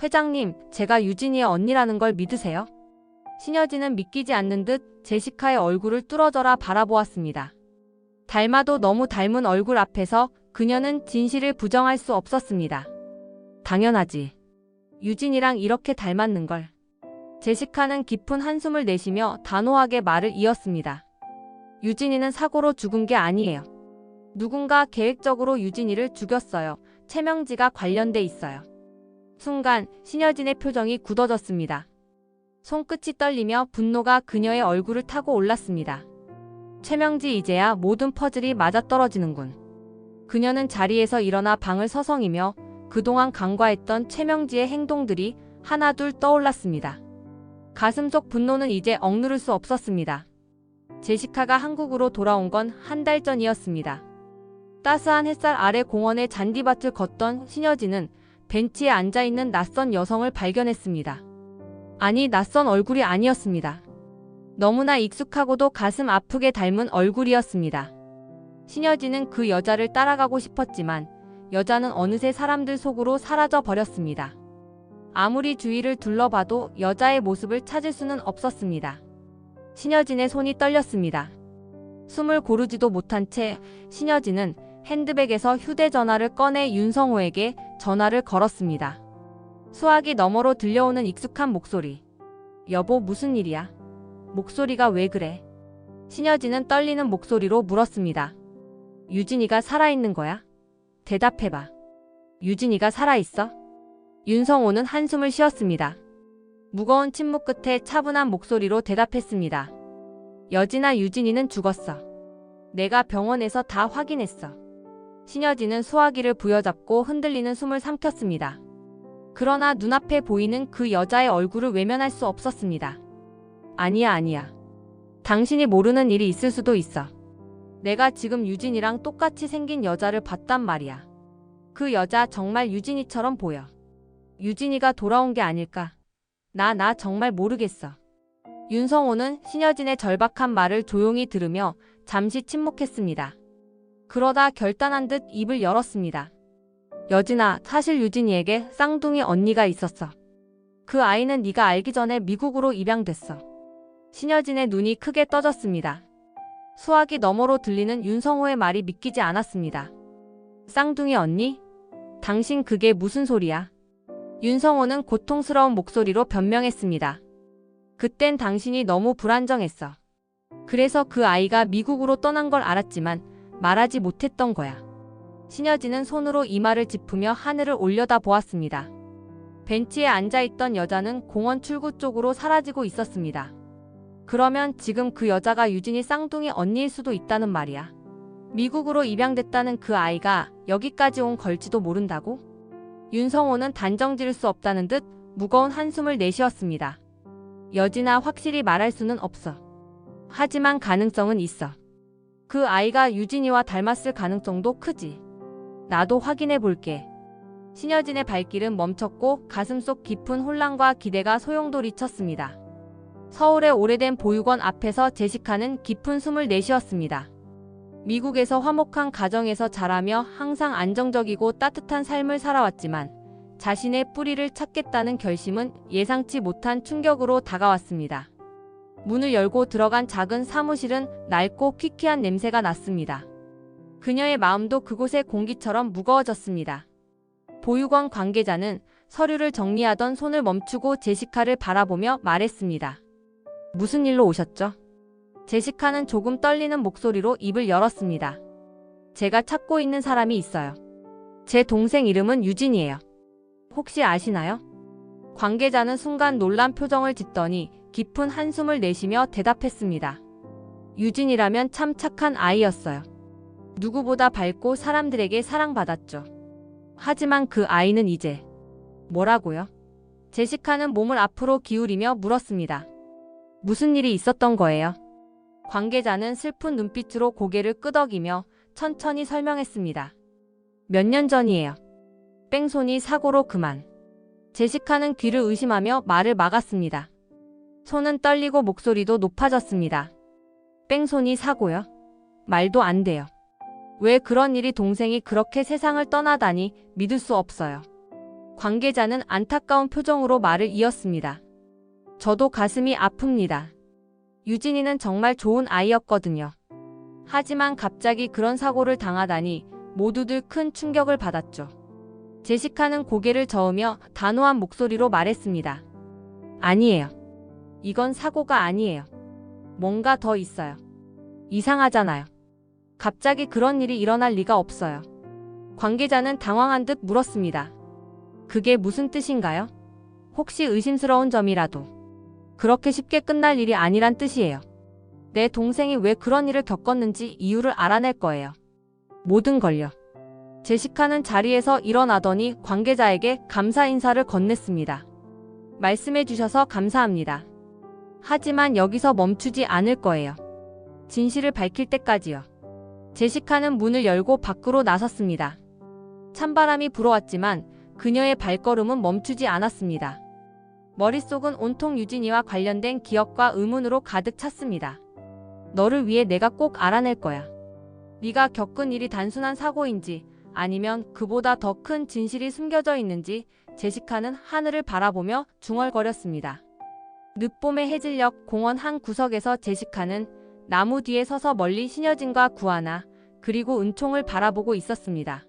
회장님, 제가 유진이의 언니라는 걸 믿으세요? 신여진은 믿기지 않는 듯 제시카의 얼굴을 뚫어져라 바라보았습니다. 닮아도 너무 닮은 얼굴 앞에서 그녀는 진실을 부정할 수 없었습니다. 당연하지. 유진이랑 이렇게 닮았는걸. 제시카는 깊은 한숨을 내쉬며 단호하게 말을 이었습니다. 유진이는 사고로 죽은 게 아니에요. 누군가 계획적으로 유진이를 죽였어요. 최명지가 관련돼 있어요. 순간 신여진의 표정이 굳어졌습니다. 손끝이 떨리며 분노가 그녀의 얼굴을 타고 올랐습니다. 최명지, 이제야 모든 퍼즐이 맞아떨어지는군. 그녀는 자리에서 일어나 방을 서성이며 그동안 간과했던 최명지의 행동들이 하나둘 떠올랐습니다. 가슴속 분노는 이제 억누를 수 없었습니다. 제시카가 한국으로 돌아온 건 한 달 전이었습니다. 따스한 햇살 아래 공원의 잔디밭을 걷던 신여진은 벤치에 앉아있는 낯선 여성을 발견했습니다. 아니, 낯선 얼굴이 아니었습니다. 너무나 익숙하고도 가슴 아프게 닮은 얼굴이었습니다. 신여진은 그 여자를 따라가고 싶었지만 여자는 어느새 사람들 속으로 사라져 버렸습니다. 아무리 주위를 둘러봐도 여자의 모습을 찾을 수는 없었습니다. 신여진의 손이 떨렸습니다. 숨을 고르지도 못한 채 신여진은 핸드백에서 휴대전화를 꺼내 윤성호에게 전화를 걸었습니다. 수화기 너머로 들려오는 익숙한 목소리. 여보, 무슨 일이야? 목소리가 왜 그래? 신여진은 떨리는 목소리로 물었습니다. 유진이가 살아있는 거야? 대답해봐. 유진이가 살아있어? 윤성호는 한숨을 쉬었습니다. 무거운 침묵 끝에 차분한 목소리로 대답했습니다. 여진아, 유진이는 죽었어. 내가 병원에서 다 확인했어. 신여진은 수화기를 부여잡고 흔들리는 숨을 삼켰습니다. 그러나 눈앞에 보이는 그 여자의 얼굴을 외면할 수 없었습니다. 아니야. 당신이 모르는 일이 있을 수도 있어. 내가 지금 유진이랑 똑같이 생긴 여자를 봤단 말이야. 그 여자 정말 유진이처럼 보여. 유진이가 돌아온 게 아닐까? 나 정말 모르겠어. 윤성호는 신여진의 절박한 말을 조용히 들으며 잠시 침묵했습니다. 그러다 결단한 듯 입을 열었습니다. 여진아, 사실 유진이에게 쌍둥이 언니가 있었어. 그 아이는 네가 알기 전에 미국으로 입양됐어. 신여진의 눈이 크게 떠졌습니다. 수화기 너머로 들리는 윤성호의 말이 믿기지 않았습니다. 쌍둥이 언니? 당신 그게 무슨 소리야? 윤성호는 고통스러운 목소리로 변명했습니다. 그땐 당신이 너무 불안정했어. 그래서 그 아이가 미국으로 떠난 걸 알았지만 말하지 못했던 거야. 신여진은 손으로 이마를 짚으며 하늘을 올려다 보았습니다. 벤치에 앉아있던 여자는 공원 출구 쪽으로 사라지고 있었습니다. 그러면 지금 그 여자가 유진이 쌍둥이 언니일 수도 있다는 말이야. 미국으로 입양됐다는 그 아이가 여기까지 온 걸지도 모른다고? 윤성호는 단정 지을 수 없다는 듯 무거운 한숨을 내쉬었습니다. 여진아, 확실히 말할 수는 없어. 하지만 가능성은 있어. 그 아이가 유진이와 닮았을 가능성도 크지. 나도 확인해 볼게. 신여진의 발길은 멈췄고 가슴속 깊은 혼란과 기대가 소용돌이쳤습니다. 서울의 오래된 보육원 앞에서 제시카는 깊은 숨을 내쉬었습니다. 미국에서 화목한 가정에서 자라며 항상 안정적이고 따뜻한 삶을 살아왔지만 자신의 뿌리를 찾겠다는 결심은 예상치 못한 충격으로 다가왔습니다. 문을 열고 들어간 작은 사무실은 낡고 퀴퀴한 냄새가 났습니다. 그녀의 마음도 그곳의 공기처럼 무거워졌습니다. 보육원 관계자는 서류를 정리하던 손을 멈추고 제시카를 바라보며 말했습니다. 무슨 일로 오셨죠? 제시카는 조금 떨리는 목소리로 입을 열었습니다. 제가 찾고 있는 사람이 있어요. 제 동생 이름은 유진이에요. 혹시 아시나요? 관계자는 순간 놀란 표정을 짓더니 깊은 한숨을 내쉬며 대답했습니다. 유진이라면 참 착한 아이였어요. 누구보다 밝고 사람들에게 사랑받았죠. 하지만 그 아이는 이제... 뭐라고요? 제시카는 몸을 앞으로 기울이며 물었습니다. 무슨 일이 있었던 거예요? 관계자는 슬픈 눈빛으로 고개를 끄덕이며 천천히 설명했습니다. 몇 년 전이에요. 뺑소니 사고로 그만. 제시카는 귀를 의심하며 말을 막았습니다. 손은 떨리고 목소리도 높아졌습니다. 뺑소니 사고요? 말도 안 돼요. 왜 그런 일이 동생이 그렇게 세상을 떠나다니 믿을 수 없어요. 관계자는 안타까운 표정으로 말을 이었습니다. 저도 가슴이 아픕니다. 유진이는 정말 좋은 아이였거든요. 하지만 갑자기 그런 사고를 당하다니 모두들 큰 충격을 받았죠. 제시카는 고개를 저으며 단호한 목소리로 말했습니다. 아니에요. 이건 사고가 아니에요. 뭔가 더 있어요. 이상하잖아요. 갑자기 그런 일이 일어날 리가 없어요. 관계자는 당황한 듯 물었습니다. 그게 무슨 뜻인가요? 혹시 의심스러운 점이라도. 그렇게 쉽게 끝날 일이 아니란 뜻이에요. 내 동생이 왜 그런 일을 겪었는지 이유를 알아낼 거예요. 모든 걸요. 제시카는 자리에서 일어나더니 관계자에게 감사 인사를 건넸습니다. 말씀해 주셔서 감사합니다. 하지만 여기서 멈추지 않을 거예요. 진실을 밝힐 때까지요. 제시카는 문을 열고 밖으로 나섰습니다. 찬바람이 불어왔지만 그녀의 발걸음은 멈추지 않았습니다. 머릿속은 온통 유진이와 관련된 기억과 의문으로 가득 찼습니다. 너를 위해 내가 꼭 알아낼 거야. 네가 겪은 일이 단순한 사고인지 아니면 그보다 더 큰 진실이 숨겨져 있는지. 제시카는 하늘을 바라보며 중얼거렸습니다. 늦봄의 해질녘 공원 한 구석에서 제시카는 나무 뒤에 서서 멀리 신여진과 구하나 그리고 은총을 바라보고 있었습니다.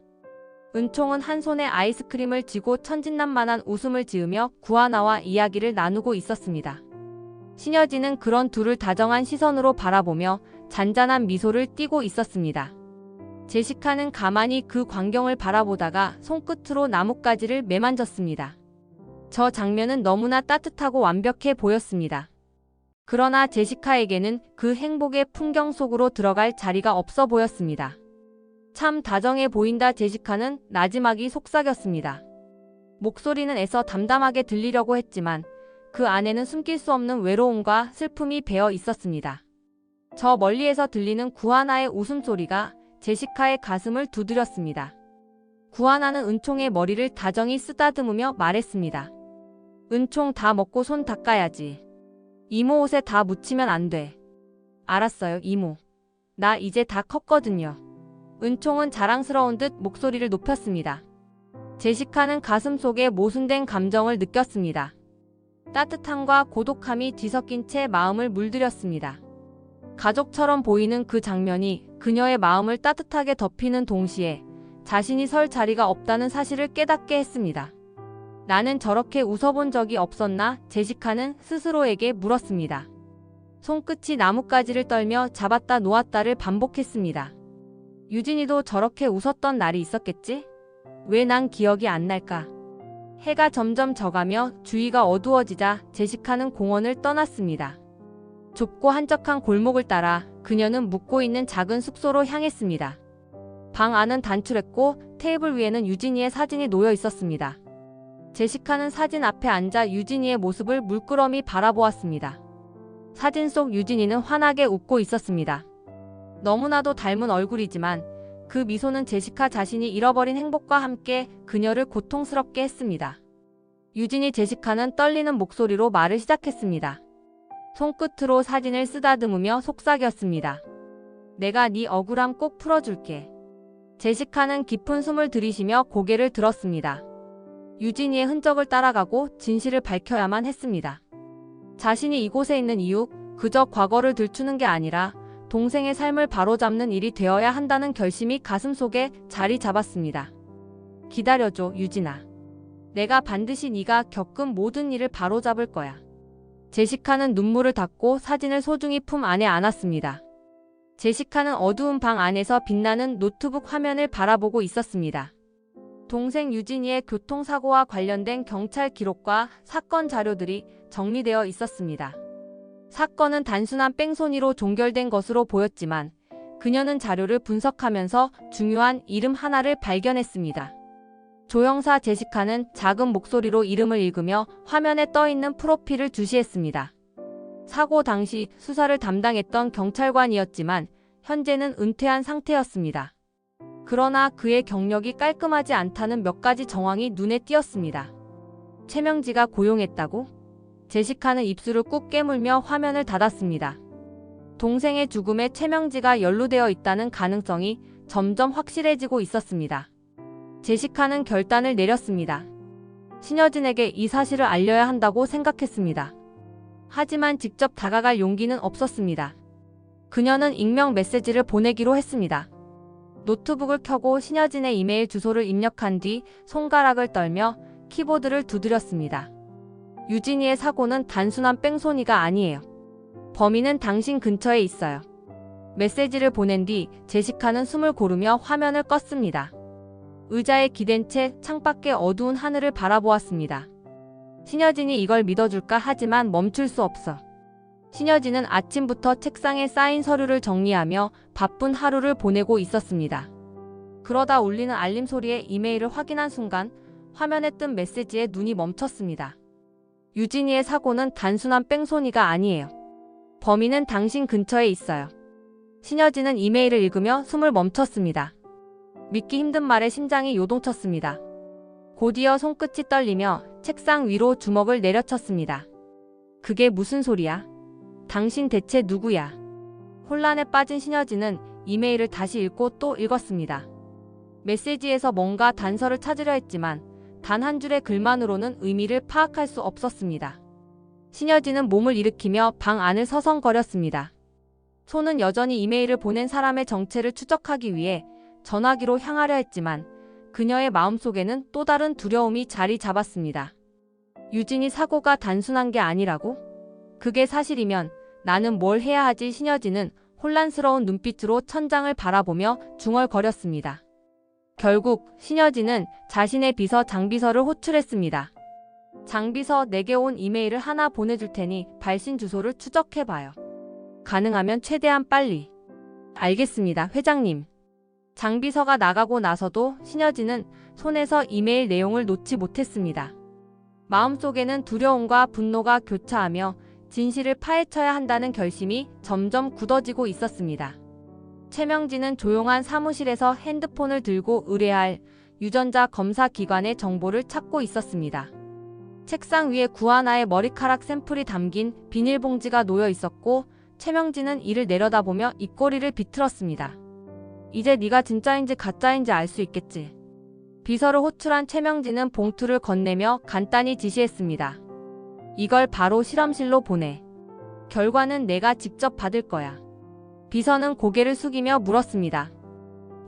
은총은 한 손에 아이스크림을 쥐고 천진난만한 웃음을 지으며 구하나와 이야기를 나누고 있었습니다. 신여진은 그런 둘을 다정한 시선으로 바라보며 잔잔한 미소를 띠고 있었습니다. 제시카는 가만히 그 광경을 바라보다가 손끝으로 나뭇가지를 매만졌습니다. 저 장면은 너무나 따뜻하고 완벽해 보였습니다. 그러나 제시카에게는 그 행복의 풍경 속으로 들어갈 자리가 없어 보였습니다. 참 다정해 보인다. 제시카는 나지막이 속삭였습니다. 목소리는 애써 담담하게 들리려고 했지만 그 안에는 숨길 수 없는 외로움과 슬픔이 배어 있었습니다. 저 멀리에서 들리는 구하나의 웃음소리가 제시카의 가슴을 두드렸습니다. 구하나는 은총의 머리를 다정히 쓰다듬으며 말했습니다. 은총 다 먹고 손 닦아야지. 이모 옷에 다 묻히면 안 돼. 알았어요, 이모. 나 이제 다 컸거든요. 은총은 자랑스러운 듯 목소리를 높였습니다. 제시카는 가슴속에 모순된 감정을 느꼈습니다. 따뜻함과 고독함이 뒤섞인 채 마음을 물들였습니다. 가족처럼 보이는 그 장면이 그녀의 마음을 따뜻하게 덮이는 동시에 자신이 설 자리가 없다는 사실을 깨닫게 했습니다. 나는 저렇게 웃어본 적이 없었나? 제시카는 스스로에게 물었습니다. 손끝이 나뭇가지를 떨며 잡았다 놓았다를 반복했습니다. 유진이도 저렇게 웃었던 날이 있었겠지? 왜 난 기억이 안 날까? 해가 점점 져가며 주위가 어두워지자 제시카는 공원을 떠났습니다. 좁고 한적한 골목을 따라 그녀는 묵고 있는 작은 숙소로 향했습니다. 방 안은 단출했고 테이블 위에는 유진이의 사진이 놓여 있었습니다. 제시카는 사진 앞에 앉아 유진이의 모습을 물끄러미 바라보았습니다. 사진 속 유진이는 환하게 웃고 있었습니다. 너무나도 닮은 얼굴이지만 그 미소는 제시카 자신이 잃어버린 행복과 함께 그녀를 고통스럽게 했습니다. 유진이 제시카는 떨리는 목소리로 말을 시작했습니다. 손끝으로 사진을 쓰다듬으며 속삭였습니다. 내가 네 억울함 꼭 풀어줄게. 제시카는 깊은 숨을 들이쉬며 고개를 들었습니다. 유진이의 흔적을 따라가고 진실을 밝혀야만 했습니다. 자신이 이곳에 있는 이유, 그저 과거를 들추는 게 아니라 동생의 삶을 바로잡는 일이 되어야 한다는 결심이 가슴속에 자리 잡았습니다. 기다려줘, 유진아. 내가 반드시 네가 겪은 모든 일을 바로잡을 거야. 제시카는 눈물을 닦고 사진을 소중히 품 안에 안았습니다. 제시카는 어두운 방 안에서 빛나는 노트북 화면을 바라보고 있었습니다. 동생 유진이의 교통사고와 관련된 경찰 기록과 사건 자료들이 정리되어 있었습니다. 사건은 단순한 뺑소니로 종결된 것으로 보였지만 그녀는 자료를 분석하면서 중요한 이름 하나를 발견했습니다. 조형사 제시카는 작은 목소리로 이름을 읽으며 화면에 떠있는 프로필을 주시했습니다. 사고 당시 수사를 담당했던 경찰관이었지만 현재는 은퇴한 상태였습니다. 그러나 그의 경력이 깔끔하지 않다는 몇 가지 정황이 눈에 띄었습니다. 최명지가 고용했다고? 제시카는 입술을 꾹 깨물며 화면을 닫았습니다. 동생의 죽음에 최명지가 연루되어 있다는 가능성이 점점 확실해지고 있었습니다. 제시카는 결단을 내렸습니다. 신여진에게 이 사실을 알려야 한다고 생각했습니다. 하지만 직접 다가갈 용기는 없었습니다. 그녀는 익명 메시지를 보내기로 했습니다. 노트북을 켜고 신여진의 이메일 주소를 입력한 뒤 손가락을 떨며 키보드를 두드렸습니다. 유진이의 사고는 단순한 뺑소니가 아니에요. 범인은 당신 근처에 있어요. 메시지를 보낸 뒤 제시카는 숨을 고르며 화면을 껐습니다. 의자에 기댄 채 창밖의 어두운 하늘을 바라보았습니다. 신여진이 이걸 믿어줄까 하지만 멈출 수 없어. 신여진은 아침부터 책상에 쌓인 서류를 정리하며 바쁜 하루를 보내고 있었습니다. 그러다 울리는 알림 소리에 이메일을 확인한 순간 화면에 뜬 메시지에 눈이 멈췄습니다. 유진이의 사고는 단순한 뺑소니가 아니에요. 범인은 당신 근처에 있어요. 신여진은 이메일을 읽으며 숨을 멈췄습니다. 믿기 힘든 말에 심장이 요동쳤습니다. 곧이어 손끝이 떨리며 책상 위로 주먹을 내려쳤습니다. 그게 무슨 소리야? 당신 대체 누구야? 혼란에 빠진 신여진은 이메일을 다시 읽고 또 읽었습니다. 메시지에서 뭔가 단서를 찾으려 했지만 단 한 줄의 글만으로는 의미를 파악할 수 없었습니다. 신여진은 몸을 일으키며 방 안을 서성거렸습니다. 손은 여전히 이메일을 보낸 사람의 정체를 추적하기 위해 전화기로 향하려 했지만 그녀의 마음속에는 또 다른 두려움이 자리 잡았습니다. 유진이 사고가 단순한 게 아니라고? 그게 사실이면 나는 뭘 해야 하지? 신여진은 혼란스러운 눈빛으로 천장을 바라보며 중얼거렸습니다. 결국 신여진은 자신의 비서 장비서를 호출했습니다. 장비서, 내게 온 이메일을 하나 보내줄 테니 발신 주소를 추적해봐요. 가능하면 최대한 빨리. 알겠습니다, 회장님. 장비서가 나가고 나서도 신여진은 손에서 이메일 내용을 놓지 못했습니다. 마음속에는 두려움과 분노가 교차하며 진실을 파헤쳐야 한다는 결심이 점점 굳어지고 있었습니다. 최명진은 조용한 사무실에서 핸드폰을 들고 의뢰할 유전자 검사 기관의 정보를 찾고 있었습니다. 책상 위에 구하나의 머리카락 샘플이 담긴 비닐봉지가 놓여 있었고 최명진은 이를 내려다보며 입꼬리를 비틀었습니다. 이제 네가 진짜인지 가짜인지 알 수 있겠지. 비서를 호출한 최명진은 봉투를 건네며 간단히 지시했습니다. 이걸 바로 실험실로 보내. 결과는 내가 직접 받을 거야. 비서는 고개를 숙이며 물었습니다.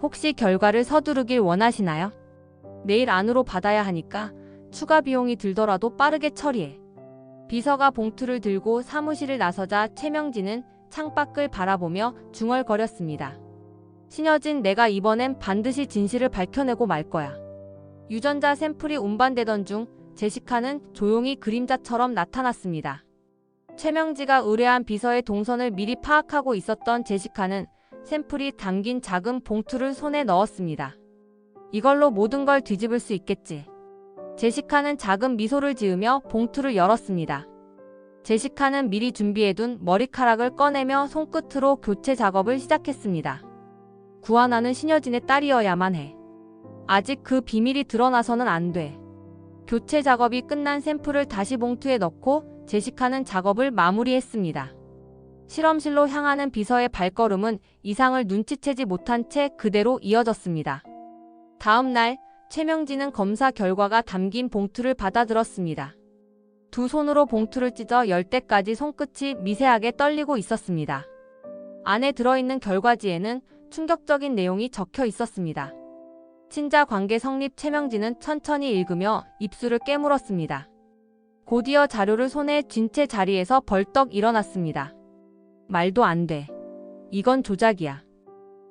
혹시 결과를 서두르길 원하시나요? 내일 안으로 받아야 하니까 추가 비용이 들더라도 빠르게 처리해. 비서가 봉투를 들고 사무실을 나서자 최명진은 창밖을 바라보며 중얼거렸습니다. 신여진, 내가 이번엔 반드시 진실을 밝혀내고 말 거야. 유전자 샘플이 운반되던 중 제시카는 조용히 그림자처럼 나타났습니다. 최명지가 의뢰한 비서의 동선을 미리 파악하고 있었던 제시카는 샘플이 담긴 작은 봉투를 손에 넣었습니다. 이걸로 모든 걸 뒤집을 수 있겠지. 제시카는 작은 미소를 지으며 봉투를 열었습니다. 제시카는 미리 준비해둔 머리카락을 꺼내며 손끝으로 교체 작업을 시작했습니다. 구하나는 신여진의 딸이어야만 해. 아직 그 비밀이 드러나서는 안 돼. 교체 작업이 끝난 샘플을 다시 봉투에 넣고 제시카는 작업을 마무리했습니다. 실험실로 향하는 비서의 발걸음은 이상을 눈치채지 못한 채 그대로 이어졌습니다. 다음 날 최명진은 검사 결과가 담긴 봉투를 받아들었습니다. 두 손으로 봉투를 찢어 열 때까지 손끝이 미세하게 떨리고 있었습니다. 안에 들어있는 결과지에는 충격적인 내용이 적혀 있었습니다. 친자 관계 성립. 최명진은 천천히 읽으며 입술을 깨물었습니다. 곧이어 자료를 손에 쥔 채 자리에서 벌떡 일어났습니다. 말도 안 돼. 이건 조작이야.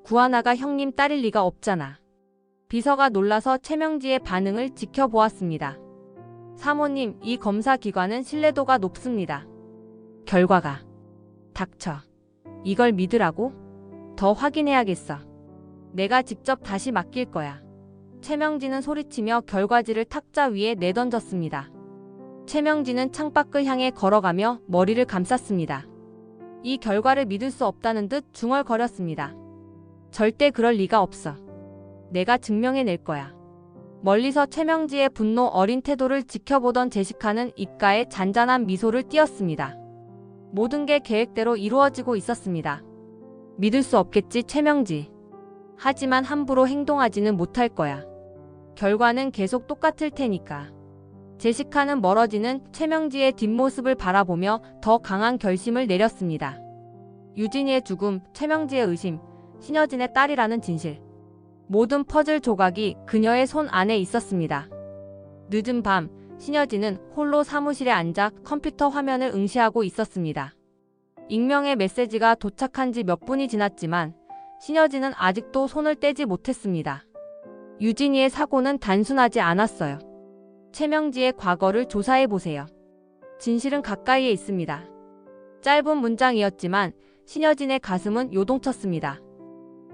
구하나가 형님 딸일 리가 없잖아. 비서가 놀라서 최명지의 반응을 지켜보았습니다. 사모님, 이 검사 기관은 신뢰도가 높습니다. 결과가. 닥쳐. 이걸 믿으라고? 더 확인해야겠어. 내가 직접 다시 맡길 거야. 최명진은 소리치며 결과지를 탁자 위에 내던졌습니다. 최명진은 창밖을 향해 걸어가며 머리를 감쌌습니다. 이 결과를 믿을 수 없다는 듯 중얼거렸습니다. 절대 그럴 리가 없어. 내가 증명해낼 거야. 멀리서 최명지의 분노 어린 태도를 지켜보던 제시카는 입가에 잔잔한 미소를 띄었습니다. 모든 게 계획대로 이루어지고 있었습니다. 믿을 수 없겠지, 최명지. 하지만 함부로 행동하지는 못할 거야. 결과는 계속 똑같을 테니까. 제시카는 멀어지는 최명지의 뒷모습을 바라보며 더 강한 결심을 내렸습니다. 유진이의 죽음, 최명지의 의심, 신여진의 딸이라는 진실. 모든 퍼즐 조각이 그녀의 손 안에 있었습니다. 늦은 밤, 신여진은 홀로 사무실에 앉아 컴퓨터 화면을 응시하고 있었습니다. 익명의 메시지가 도착한 지 몇 분이 지났지만 신여진은 아직도 손을 떼지 못했습니다. 유진이의 사고는 단순하지 않았어요. 최명지의 과거를 조사해보세요. 진실은 가까이에 있습니다. 짧은 문장이었지만 신여진의 가슴은 요동쳤습니다.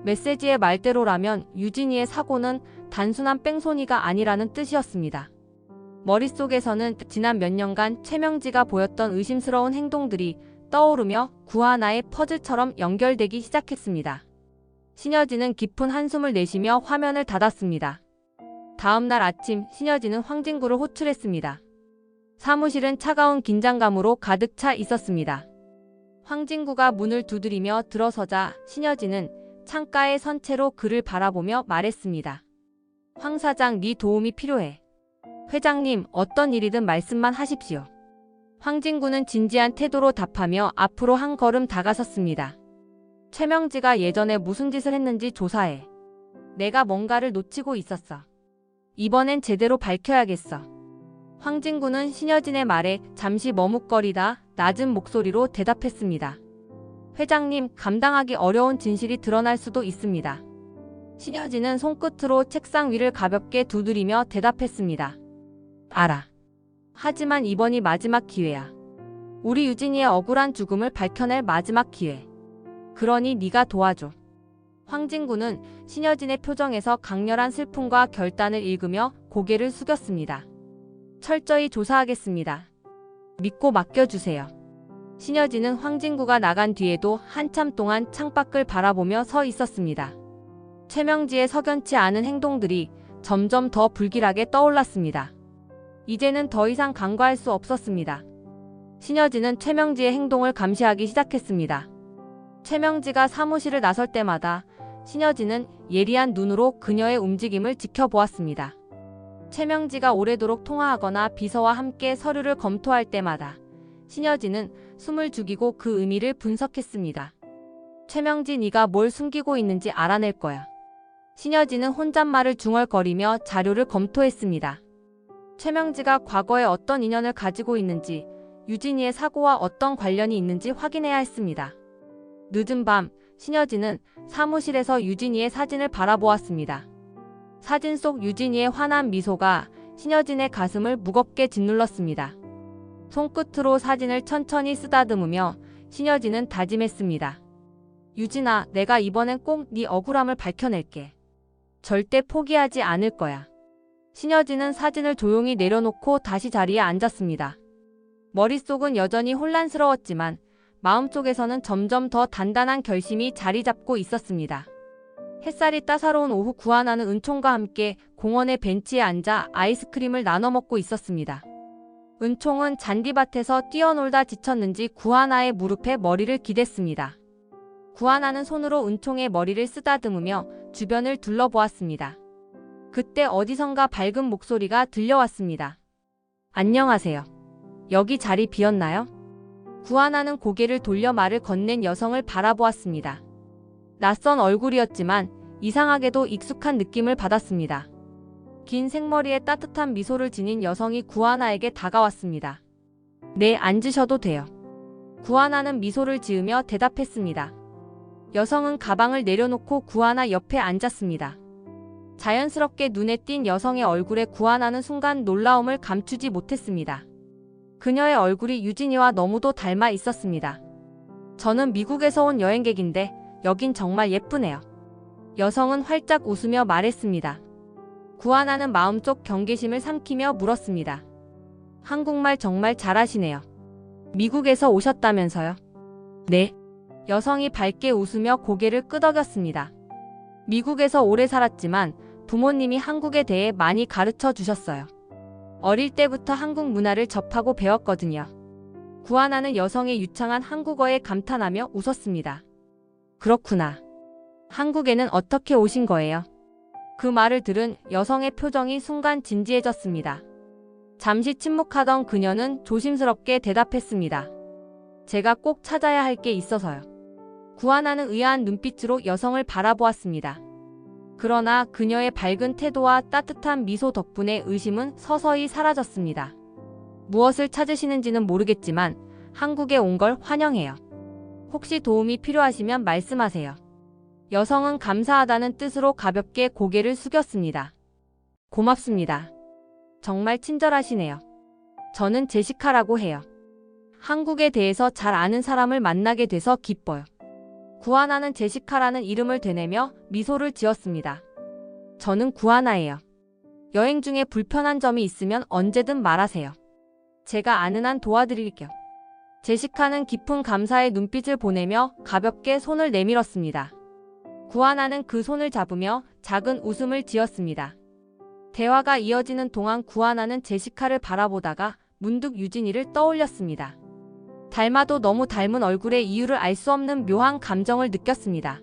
메시지의 말대로라면 유진이의 사고는 단순한 뺑소니가 아니라는 뜻이었습니다. 머릿속에서는 지난 몇 년간 최명지가 보였던 의심스러운 행동들이 떠오르며 구하나의 퍼즐처럼 연결되기 시작했습니다. 신여진은 깊은 한숨을 내쉬며 화면을 닫았습니다. 다음 날 아침 신여진은 황진구를 호출했습니다. 사무실은 차가운 긴장감으로 가득 차 있었습니다. 황진구가 문을 두드리며 들어서자 신여진은 창가에 선 채로 그를 바라보며 말했습니다. 황 사장, 네 도움이 필요해. 회장님, 어떤 일이든 말씀만 하십시오. 황진구는 진지한 태도로 답하며 앞으로 한 걸음 다가섰습니다. 최명지가 예전에 무슨 짓을 했는지 조사해. 내가 뭔가를 놓치고 있었어. 이번엔 제대로 밝혀야겠어. 황진구는 신여진의 말에 잠시 머뭇거리다 낮은 목소리로 대답했습니다. 회장님, 감당하기 어려운 진실이 드러날 수도 있습니다. 신여진은 손끝으로 책상 위를 가볍게 두드리며 대답했습니다. 알아. 하지만 이번이 마지막 기회야. 우리 유진이의 억울한 죽음을 밝혀낼 마지막 기회. 그러니 네가 도와줘. 황진구는 신여진의 표정에서 강렬한 슬픔과 결단을 읽으며 고개를 숙였습니다. 철저히 조사하겠습니다. 믿고 맡겨주세요. 신여진은 황진구가 나간 뒤에도 한참 동안 창밖을 바라보며 서 있었습니다. 최명지의 석연치 않은 행동들이 점점 더 불길하게 떠올랐습니다. 이제는 더 이상 간과할 수 없었습니다. 신여진은 최명지의 행동을 감시하기 시작했습니다. 최명지가 사무실을 나설 때마다 신여진은 예리한 눈으로 그녀의 움직임을 지켜보았습니다. 최명지가 오래도록 통화하거나 비서와 함께 서류를 검토할 때마다 신여진은 숨을 죽이고 그 의미를 분석했습니다. 최명지, 네가 뭘 숨기고 있는지 알아낼 거야. 신여진은 혼잣말을 중얼거리며 자료를 검토했습니다. 최명지가 과거에 어떤 인연을 가지고 있는지, 유진이의 사고와 어떤 관련이 있는지 확인해야 했습니다. 늦은 밤, 신여진은 사무실에서 유진이의 사진을 바라보았습니다. 사진 속 유진이의 환한 미소가 신여진의 가슴을 무겁게 짓눌렀습니다. 손끝으로 사진을 천천히 쓰다듬으며 신여진은 다짐했습니다. 유진아, 내가 이번엔 꼭 네 억울함을 밝혀낼게. 절대 포기하지 않을 거야. 신여진은 사진을 조용히 내려놓고 다시 자리에 앉았습니다. 머릿속은 여전히 혼란스러웠지만 마음속에서는 점점 더 단단한 결심이 자리 잡고 있었습니다. 햇살이 따사로운 오후 구하나는 은총과 함께 공원의 벤치에 앉아 아이스크림을 나눠 먹고 있었습니다. 은총은 잔디밭에서 뛰어놀다 지쳤는지 구하나의 무릎에 머리를 기댔습니다. 구하나는 손으로 은총의 머리를 쓰다듬으며 주변을 둘러보았습니다. 그때 어디선가 밝은 목소리가 들려왔습니다. 안녕하세요. 여기 자리 비었나요? 구하나는 고개를 돌려 말을 건넨 여성을 바라보았습니다. 낯선 얼굴이었지만 이상하게도 익숙한 느낌을 받았습니다. 긴 생머리에 따뜻한 미소를 지닌 여성이 구하나에게 다가왔습니다. 네, 앉으셔도 돼요. 구하나는 미소를 지으며 대답했습니다. 여성은 가방을 내려놓고 구하나 옆에 앉았습니다. 자연스럽게 눈에 띈 여성의 얼굴에 구하나는 순간 놀라움을 감추지 못했습니다. 그녀의 얼굴이 유진이와 너무도 닮아 있었습니다. 저는 미국에서 온 여행객인데 여긴 정말 예쁘네요. 여성은 활짝 웃으며 말했습니다. 구하나는 마음속 경계심을 삼키며 물었습니다. 한국말 정말 잘하시네요. 미국에서 오셨다면서요? 네. 여성이 밝게 웃으며 고개를 끄덕였습니다. 미국에서 오래 살았지만 부모님이 한국에 대해 많이 가르쳐 주셨어요. 어릴 때부터 한국 문화를 접하고 배웠거든요. 구하나는 여성의 유창한 한국어에 감탄하며 웃었습니다. 그렇구나. 한국에는 어떻게 오신 거예요? 그 말을 들은 여성의 표정이 순간 진지해졌습니다. 잠시 침묵하던 그녀는 조심스럽게 대답했습니다. 제가 꼭 찾아야 할 게 있어서요. 구하나는 의아한 눈빛으로 여성을 바라보았습니다. 그러나 그녀의 밝은 태도와 따뜻한 미소 덕분에 의심은 서서히 사라졌습니다. 무엇을 찾으시는지는 모르겠지만 한국에 온 걸 환영해요. 혹시 도움이 필요하시면 말씀하세요. 여성은 감사하다는 뜻으로 가볍게 고개를 숙였습니다. 고맙습니다. 정말 친절하시네요. 저는 제시카라고 해요. 한국에 대해서 잘 아는 사람을 만나게 돼서 기뻐요. 구하나는 제시카라는 이름을 되뇌며 미소를 지었습니다. 저는 구하나예요. 여행 중에 불편한 점이 있으면 언제든 말하세요. 제가 아는 한 도와드릴게요. 제시카는 깊은 감사의 눈빛을 보내며 가볍게 손을 내밀었습니다. 구하나는 그 손을 잡으며 작은 웃음을 지었습니다. 대화가 이어지는 동안 구하나는 제시카를 바라보다가 문득 유진이를 떠올렸습니다. 닮아도 너무 닮은 얼굴의 이유를 알 수 없는 묘한 감정을 느꼈습니다.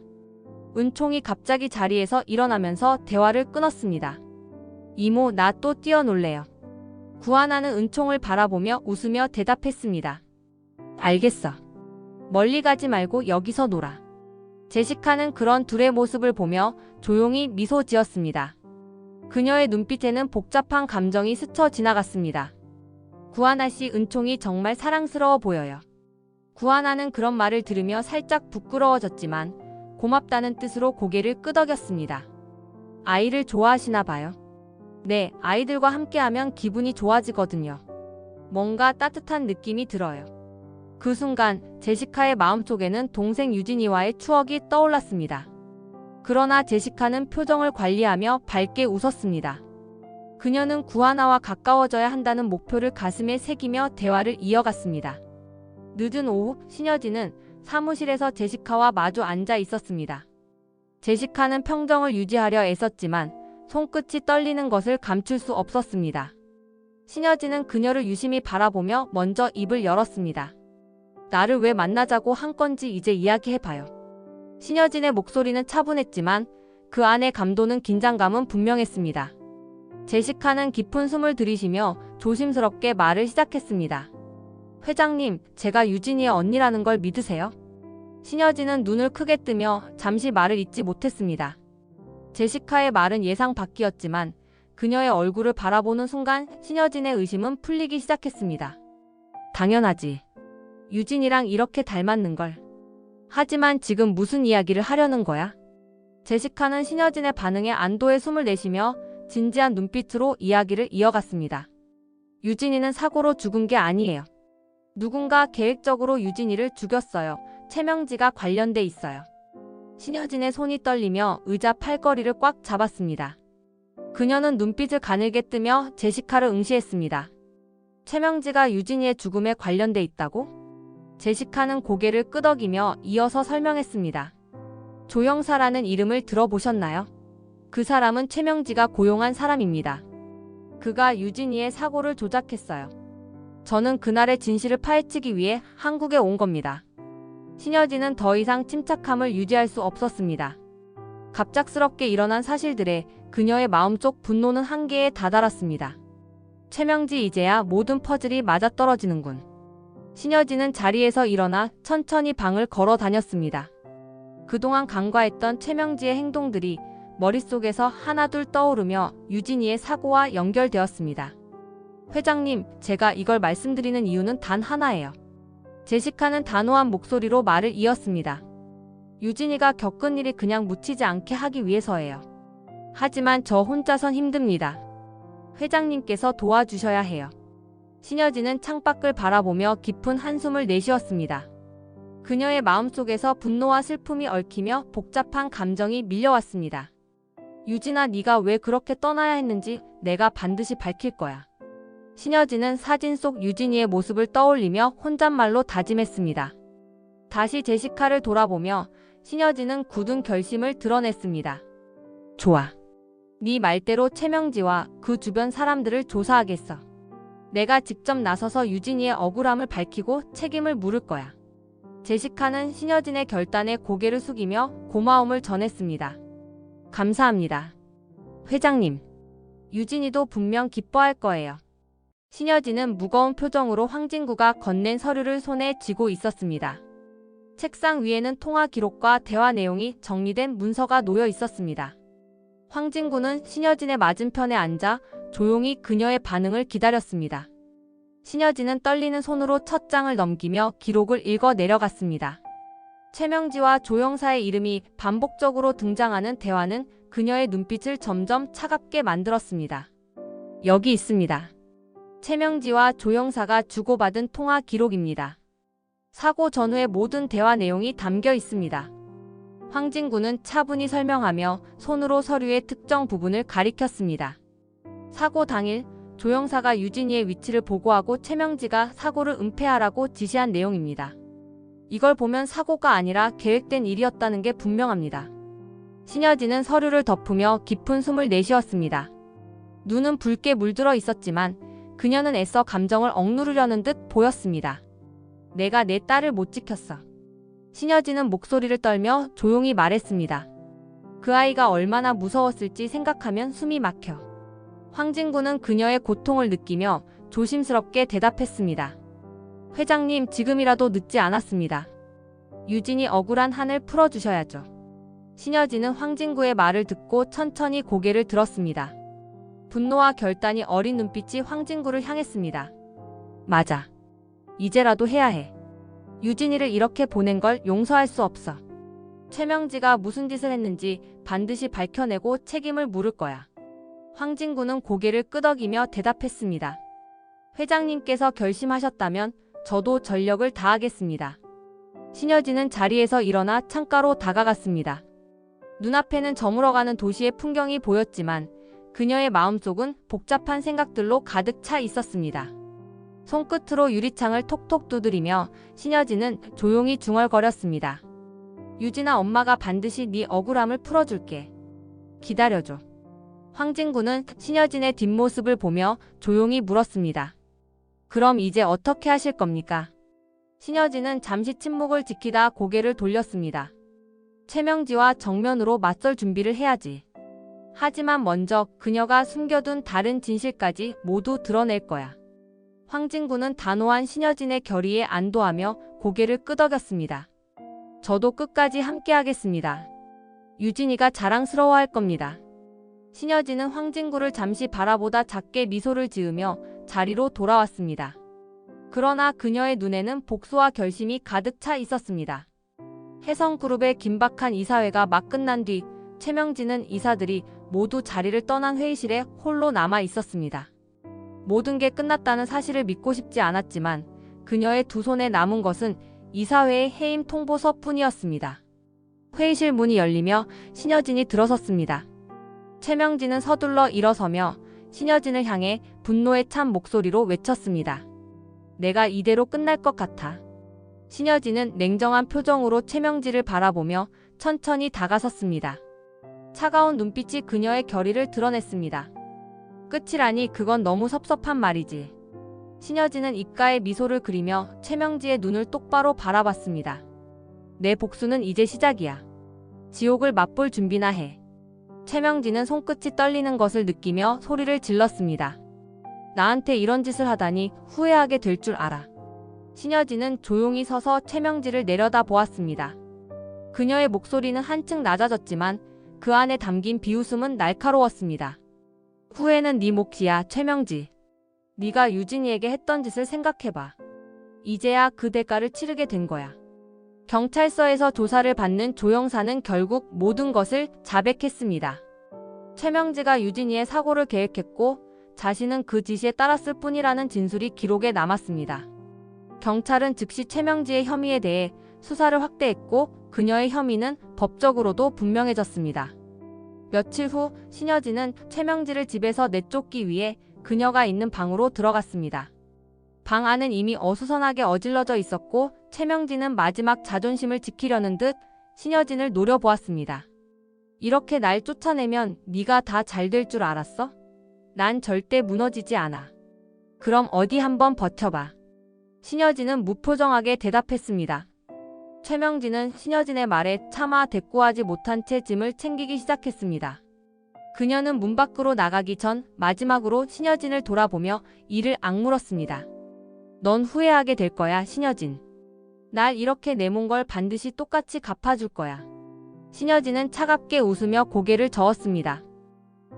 은총이 갑자기 자리에서 일어나면서 대화를 끊었습니다. 이모, 나 또 뛰어놀래요. 구하나는 은총을 바라보며 웃으며 대답했습니다. 알겠어. 멀리 가지 말고 여기서 놀아. 제시카는 그런 둘의 모습을 보며 조용히 미소 지었습니다. 그녀의 눈빛에는 복잡한 감정이 스쳐 지나갔습니다. 구하나 씨, 은총이 정말 사랑스러워 보여요. 구하나는 그런 말을 들으며 살짝 부끄러워졌지만 고맙다는 뜻으로 고개를 끄덕였습니다. 아이를 좋아하시나 봐요. 네, 아이들과 함께하면 기분이 좋아지거든요. 뭔가 따뜻한 느낌이 들어요. 그 순간 제시카의 마음속에는 동생 유진이와의 추억이 떠올랐습니다. 그러나 제시카는 표정을 관리하며 밝게 웃었습니다. 그녀는 구하나와 가까워져야 한다는 목표를 가슴에 새기며 대화를 이어갔습니다. 늦은 오후, 신여진은 사무실에서 제시카와 마주 앉아 있었습니다. 제시카는 평정을 유지하려 애썼지만 손끝이 떨리는 것을 감출 수 없었습니다. 신여진은 그녀를 유심히 바라보며 먼저 입을 열었습니다. 나를 왜 만나자고 한 건지 이제 이야기해봐요. 신여진의 목소리는 차분했지만 그 안의 감도는 긴장감은 분명했습니다. 제시카는 깊은 숨을 들이쉬며 조심스럽게 말을 시작했습니다. 회장님, 제가 유진이의 언니라는 걸 믿으세요? 신여진은 눈을 크게 뜨며 잠시 말을 잇지 못했습니다. 제시카의 말은 예상 밖이었지만 그녀의 얼굴을 바라보는 순간 신여진의 의심은 풀리기 시작했습니다. 당연하지. 유진이랑 이렇게 닮았는걸. 하지만 지금 무슨 이야기를 하려는 거야? 제시카는 신여진의 반응에 안도의 숨을 내쉬며 진지한 눈빛으로 이야기를 이어갔습니다. 유진이는 사고로 죽은 게 아니에요. 누군가 계획적으로 유진이를 죽였어요. 최명지가 관련돼 있어요. 신여진의 손이 떨리며 의자 팔걸이를 꽉 잡았습니다. 그녀는 눈빛을 가늘게 뜨며 제시카를 응시했습니다. 최명지가 유진이의 죽음에 관련돼 있다고? 제시카는 고개를 끄덕이며 이어서 설명했습니다. 조영사라는 이름을 들어보셨나요? 그 사람은 최명지가 고용한 사람입니다. 그가 유진이의 사고를 조작했어요. 저는 그날의 진실을 파헤치기 위해 한국에 온 겁니다. 신여진은 더 이상 침착함을 유지할 수 없었습니다. 갑작스럽게 일어난 사실들에 그녀의 마음속 분노는 한계에 다다랐습니다. 최명지, 이제야 모든 퍼즐이 맞아떨어지는군. 신여진은 자리에서 일어나 천천히 방을 걸어 다녔습니다. 그동안 간과했던 최명지의 행동들이 머릿속에서 하나둘 떠오르며 유진이의 사고와 연결되었습니다. 회장님, 제가 이걸 말씀드리는 이유는 단 하나예요. 제시카는 단호한 목소리로 말을 이었습니다. 유진이가 겪은 일이 그냥 묻히지 않게 하기 위해서예요. 하지만 저 혼자선 힘듭니다. 회장님께서 도와주셔야 해요. 신여진은 창밖을 바라보며 깊은 한숨을 내쉬었습니다. 그녀의 마음속에서 분노와 슬픔이 얽히며 복잡한 감정이 밀려왔습니다. 유진아, 네가 왜 그렇게 떠나야 했는지 내가 반드시 밝힐 거야. 신여진은 사진 속 유진이의 모습을 떠올리며 혼잣말로 다짐했습니다. 다시 제시카를 돌아보며 신여진은 굳은 결심을 드러냈습니다. 좋아. 네 말대로 최명지와 그 주변 사람들을 조사하겠어. 내가 직접 나서서 유진이의 억울함을 밝히고 책임을 물을 거야. 제시카는 신여진의 결단에 고개를 숙이며 고마움을 전했습니다. 감사합니다. 회장님, 유진이도 분명 기뻐할 거예요. 신여진은 무거운 표정으로 황진구가 건넨 서류를 손에 쥐고 있었습니다. 책상 위에는 통화 기록과 대화 내용이 정리된 문서가 놓여 있었습니다. 황진구는 신여진의 맞은편에 앉아 조용히 그녀의 반응을 기다렸습니다. 신여진은 떨리는 손으로 첫 장을 넘기며 기록을 읽어 내려갔습니다. 최명지와 조영사의 이름이 반복적으로 등장하는 대화는 그녀의 눈빛을 점점 차갑게 만들었습니다. 여기 있습니다. 최명지와 조영사가 주고받은 통화 기록입니다. 사고 전후의 모든 대화 내용이 담겨 있습니다. 황진구는 차분히 설명하며 손으로 서류의 특정 부분을 가리켰습니다. 사고 당일 조영사가 유진이의 위치를 보고하고 최명지가 사고를 은폐하라고 지시한 내용입니다. 이걸 보면 사고가 아니라 계획된 일이었다는 게 분명합니다. 신여진은 서류를 덮으며 깊은 숨을 내쉬었습니다. 눈은 붉게 물들어 있었지만 그녀는 애써 감정을 억누르려는 듯 보였습니다. 내가 내 딸을 못 지켰어. 신여진은 목소리를 떨며 조용히 말했습니다. 그 아이가 얼마나 무서웠을지 생각하면 숨이 막혀. 황진구는 그녀의 고통을 느끼며 조심스럽게 대답했습니다. 회장님, 지금이라도 늦지 않았습니다. 유진이 억울한 한을 풀어주셔야죠. 신여진은 황진구의 말을 듣고 천천히 고개를 들었습니다. 분노와 결단이 어린 눈빛이 황진구를 향했습니다. 맞아. 이제라도 해야 해. 유진이를 이렇게 보낸 걸 용서할 수 없어. 최명지가 무슨 짓을 했는지 반드시 밝혀내고 책임을 물을 거야. 황진구는 고개를 끄덕이며 대답했습니다. 회장님께서 결심하셨다면 저도 전력을 다하겠습니다. 신여진은 자리에서 일어나 창가로 다가갔습니다. 눈앞에는 저물어가는 도시의 풍경이 보였지만 그녀의 마음속은 복잡한 생각들로 가득 차 있었습니다. 손끝으로 유리창을 톡톡 두드리며 신여진은 조용히 중얼거렸습니다. 유진아, 엄마가 반드시 네 억울함을 풀어줄게. 기다려줘. 황진구는 신여진의 뒷모습을 보며 조용히 물었습니다. 그럼 이제 어떻게 하실 겁니까? 신여진은 잠시 침묵을 지키다 고개를 돌렸습니다. 최명지와 정면으로 맞설 준비를 해야지. 하지만 먼저 그녀가 숨겨둔 다른 진실까지 모두 드러낼 거야. 황진구는 단호한 신여진의 결의에 안도하며 고개를 끄덕였습니다. 저도 끝까지 함께하겠습니다. 유진이가 자랑스러워할 겁니다. 신여진은 황진구를 잠시 바라보다 작게 미소를 지으며 자리로 돌아왔습니다. 그러나 그녀의 눈에는 복수와 결심이 가득 차 있었습니다. 혜성그룹의 긴박한 이사회가 막 끝난 뒤 최명진은 이사들이 모두 자리를 떠난 회의실에 홀로 남아 있었습니다. 모든 게 끝났다는 사실을 믿고 싶지 않았지만 그녀의 두 손에 남은 것은 이사회의 해임 통보서뿐이었습니다. 회의실 문이 열리며 신여진이 들어섰습니다. 최명진은 서둘러 일어서며 신여진을 향해 분노에 찬 목소리로 외쳤습니다. 내가 이대로 끝날 것 같아. 신여진은 냉정한 표정으로 최명진을 바라보며 천천히 다가섰습니다. 차가운 눈빛이 그녀의 결의를 드러냈습니다. 끝이라니 그건 너무 섭섭한 말이지. 신여진은 입가에 미소를 그리며 최명지의 눈을 똑바로 바라봤습니다. 내 복수는 이제 시작이야. 지옥을 맛볼 준비나 해. 최명지는 손끝이 떨리는 것을 느끼며 소리를 질렀습니다. 나한테 이런 짓을 하다니 후회하게 될 줄 알아. 신여진은 조용히 서서 최명지를 내려다 보았습니다. 그녀의 목소리는 한층 낮아졌지만 그 안에 담긴 비웃음은 날카로웠습니다. 후회는 네 몫이야, 최명지. 네가 유진이에게 했던 짓을 생각해봐. 이제야 그 대가를 치르게 된 거야. 경찰서에서 조사를 받는 조영사는 결국 모든 것을 자백했습니다. 최명지가 유진이의 사고를 계획했고 자신은 그 지시에 따랐을 뿐이라는 진술이 기록에 남았습니다. 경찰은 즉시 최명지의 혐의에 대해 수사를 확대했고 그녀의 혐의는 법적으로도 분명해졌습니다. 며칠 후 신여진은 최명지를 집에서 내쫓기 위해 그녀가 있는 방으로 들어갔습니다. 방 안은 이미 어수선하게 어질러져 있었고 최명진은 마지막 자존심을 지키려는 듯 신여진을 노려보았습니다. 이렇게 날 쫓아내면 네가 다 잘 될 줄 알았어? 난 절대 무너지지 않아. 그럼 어디 한번 버텨봐. 신여진은 무표정하게 대답했습니다. 최명진은 신여진의 말에 차마 대꾸하지 못한 채 짐을 챙기기 시작했습니다. 그녀는 문 밖으로 나가기 전 마지막으로 신여진을 돌아보며 이를 악물었습니다. 넌 후회하게 될 거야, 신여진. 날 이렇게 내몬 걸 반드시 똑같이 갚아줄 거야. 신여진은 차갑게 웃으며 고개를 저었습니다.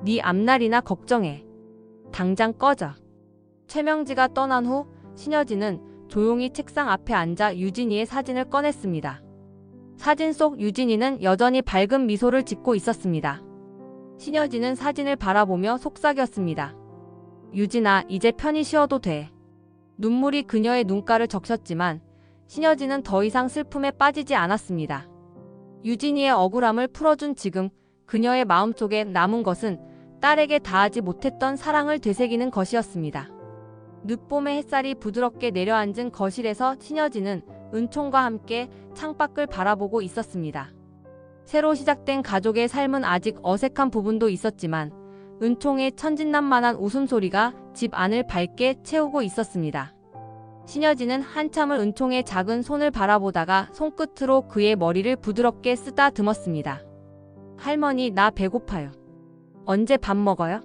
네 앞날이나 걱정해. 당장 꺼져. 최명지가 떠난 후 신여진은 조용히 책상 앞에 앉아 유진이의 사진을 꺼냈습니다. 사진 속 유진이는 여전히 밝은 미소를 짓고 있었습니다. 신여진은 사진을 바라보며 속삭였습니다. 유진아, 이제 편히 쉬어도 돼. 눈물이 그녀의 눈가를 적셨지만 신여진은 더 이상 슬픔에 빠지지 않았습니다. 유진이의 억울함을 풀어준 지금 그녀의 마음속에 남은 것은 딸에게 다하지 못했던 사랑을 되새기는 것이었습니다. 늦봄의 햇살이 부드럽게 내려앉은 거실에서 신여진은 은총과 함께 창밖을 바라보고 있었습니다. 새로 시작된 가족의 삶은 아직 어색한 부분도 있었지만 은총의 천진난만한 웃음소리가 집 안을 밝게 채우고 있었습니다. 신여진은 한참을 은총의 작은 손을 바라보다가 손끝으로 그의 머리를 부드럽게 쓰다듬었습니다. 할머니, 나 배고파요. 언제 밥 먹어요?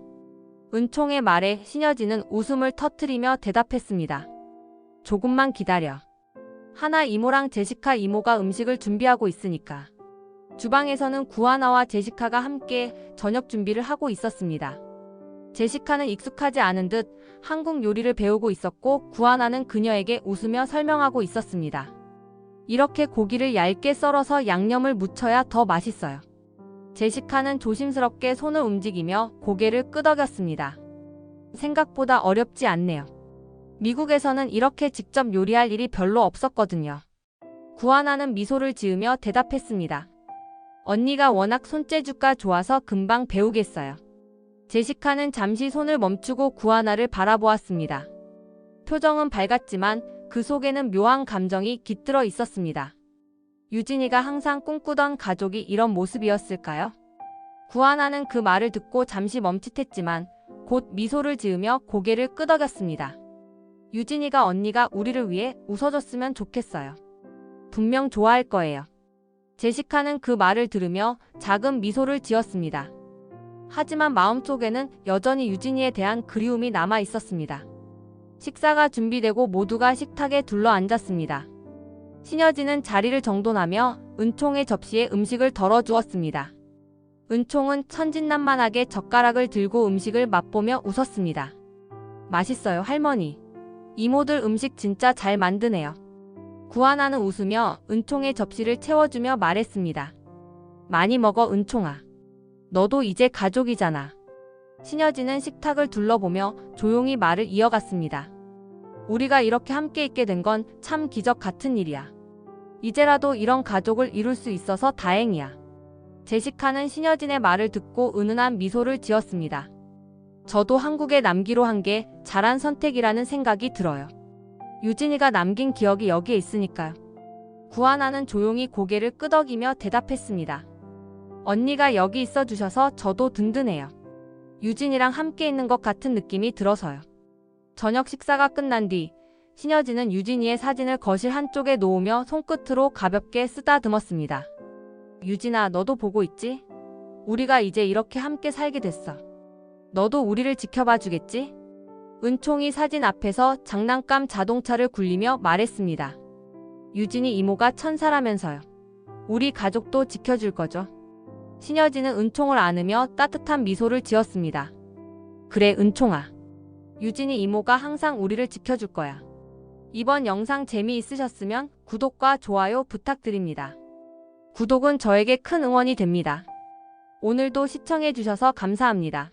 은총의 말에 신여진은 웃음을 터뜨리며 대답했습니다. 조금만 기다려. 하나 이모랑 제시카 이모가 음식을 준비하고 있으니까. 주방에서는 구하나와 제시카가 함께 저녁 준비를 하고 있었습니다. 제시카는 익숙하지 않은 듯 한국 요리를 배우고 있었고 구하나는 그녀에게 웃으며 설명하고 있었습니다. 이렇게 고기를 얇게 썰어서 양념을 묻혀야 더 맛있어요. 제시카는 조심스럽게 손을 움직이며 고개를 끄덕였습니다. 생각보다 어렵지 않네요. 미국에서는 이렇게 직접 요리할 일이 별로 없었거든요. 구하나는 미소를 지으며 대답했습니다. 언니가 워낙 손재주가 좋아서 금방 배우겠어요. 제시카는 잠시 손을 멈추고 구하나를 바라보았습니다. 표정은 밝았지만 그 속에는 묘한 감정이 깃들어 있었습니다. 유진이가 항상 꿈꾸던 가족이 이런 모습이었을까요? 구하나는 그 말을 듣고 잠시 멈칫했지만 곧 미소를 지으며 고개를 끄덕였습니다. 유진이가 언니가 우리를 위해 웃어줬으면 좋겠어요. 분명 좋아할 거예요. 제시카는 그 말을 들으며 작은 미소를 지었습니다. 하지만 마음속에는 여전히 유진이에 대한 그리움이 남아 있었습니다. 식사가 준비되고 모두가 식탁에 둘러앉았습니다. 신여진은 자리를 정돈하며 은총의 접시에 음식을 덜어주었습니다. 은총은 천진난만하게 젓가락을 들고 음식을 맛보며 웃었습니다. 맛있어요, 할머니. 이모들 음식 진짜 잘 만드네요. 구하나는 웃으며 은총의 접시를 채워주며 말했습니다. 많이 먹어, 은총아. 너도 이제 가족이잖아. 신여진은 식탁을 둘러보며 조용히 말을 이어갔습니다. 우리가 이렇게 함께 있게 된 건 참 기적 같은 일이야. 이제라도 이런 가족을 이룰 수 있어서 다행이야. 제시카는 신여진의 말을 듣고 은은한 미소를 지었습니다. 저도 한국에 남기로 한 게 잘한 선택이라는 생각이 들어요. 유진이가 남긴 기억이 여기에 있으니까요. 구하나는 조용히 고개를 끄덕이며 대답했습니다. 언니가 여기 있어 주셔서 저도 든든해요. 유진이랑 함께 있는 것 같은 느낌이 들어서요. 저녁 식사가 끝난 뒤 신여진은 유진이의 사진을 거실 한쪽에 놓으며 손끝으로 가볍게 쓰다듬었습니다. 유진아, 너도 보고 있지? 우리가 이제 이렇게 함께 살게 됐어. 너도 우리를 지켜봐 주겠지? 은총이 사진 앞에서 장난감 자동차를 굴리며 말했습니다. 유진이 이모가 천사라면서요. 우리 가족도 지켜줄 거죠? 신여진은 은총을 안으며 따뜻한 미소를 지었습니다. 그래, 은총아. 유진이 이모가 항상 우리를 지켜줄 거야. 이번 영상 재미있으셨으면 구독과 좋아요 부탁드립니다. 구독은 저에게 큰 응원이 됩니다. 오늘도 시청해주셔서 감사합니다.